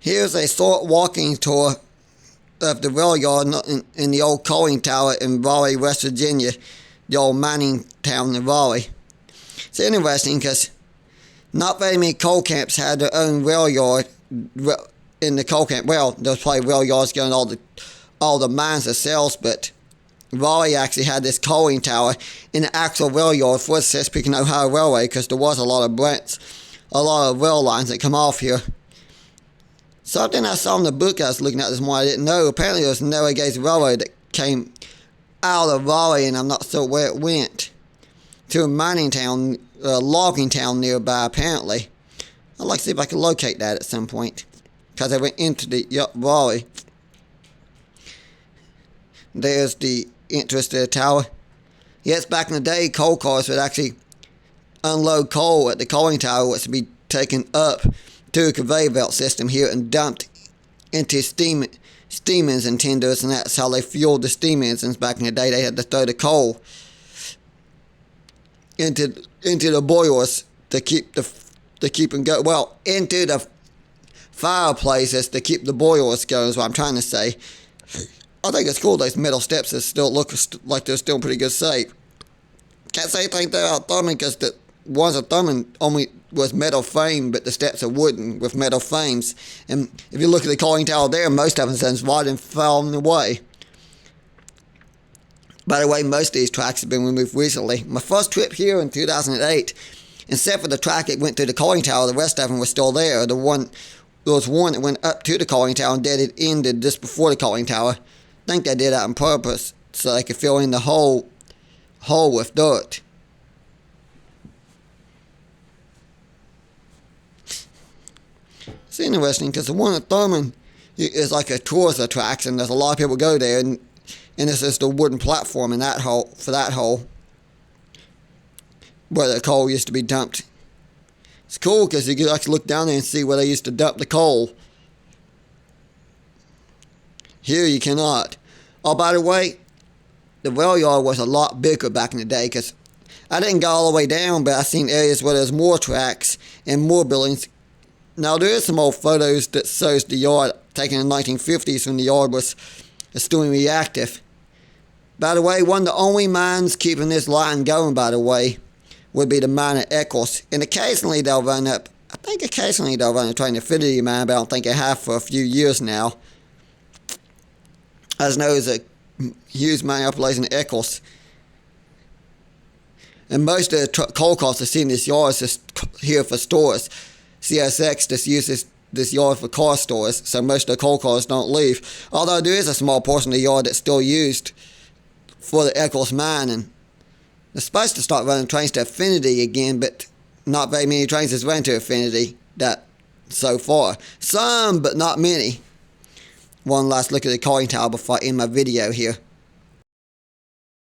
Here's a short walking tour of the rail yard in the old coaling tower in Raleigh, West Virginia, the old mining town in Raleigh. It's interesting because not very many coal camps had their own rail yard in the coal camp. Well, there's probably rail yards going all the mines themselves, but Raleigh actually had this coaling tower in the actual rail yard for the Chesapeake Ohio Railway, because there was a lot of rail lines that come off here. Something I saw in the book I was looking at this morning I didn't know. Apparently there was a narrow gauge railroad that came out of Raleigh, and I'm not sure where it went, to a mining town, a logging town nearby apparently. I'd like to see if I can locate that at some point, because I went into the Raleigh. There's the entrance to the tower. Yes, back in the day, coal cars would actually unload coal at the coaling tower, which would be taken up to a conveyor belt system here and dumped into steam engine tenders, and that's how they fueled the steam engines back in the day. They had to throw the coal into the boilers to keep them go. Well, into the fireplaces to keep the boilers going is what I'm trying to say. I think it's cool those metal steps that still look like they're still in pretty good shape. Can't say anything about thumbing because the ones of thumbing only was metal frame, but the steps are wooden with metal frames. And if you look at the coaling tower there, most of them is rotted and fallen away. By the way, most of these tracks have been removed recently. My first trip here in 2008, except for the track that went through the coaling tower, the rest of them were still there. There was one that went up to the coaling tower and it ended just before the coaling tower. I think they did that on purpose so they could fill in the hole with dirt. It's interesting because the one at Thurman is like a tourist attraction. There's a lot of people go there, and this is the wooden platform in that hole, where the coal used to be dumped. It's cool because you can actually look down there and see where they used to dump the coal. Here you cannot. Oh, by the way, the rail yard was a lot bigger back in the day, because I didn't go all the way down, but I seen areas where there's more tracks and more buildings. Now, there is some old photos that shows the yard taken in the 1950s when the yard was still reactive. By the way, one of the only mines keeping this line going, by the way, would be the mine at Eccles. And occasionally they'll run a train affinity mine, but I don't think they have for a few years now. As know, there's a huge mine operation at Eccles. And most of the coal cars I see in this yard is just here for stores. CSX just uses this yard for car stores, so most of the coal cars don't leave. Although there is a small portion of the yard that's still used for the Eccles mine, and they're supposed to start running trains to Affinity again, but not very many trains has run to Affinity so far. Some, but not many. One last look at the coaling tower before I end my video here.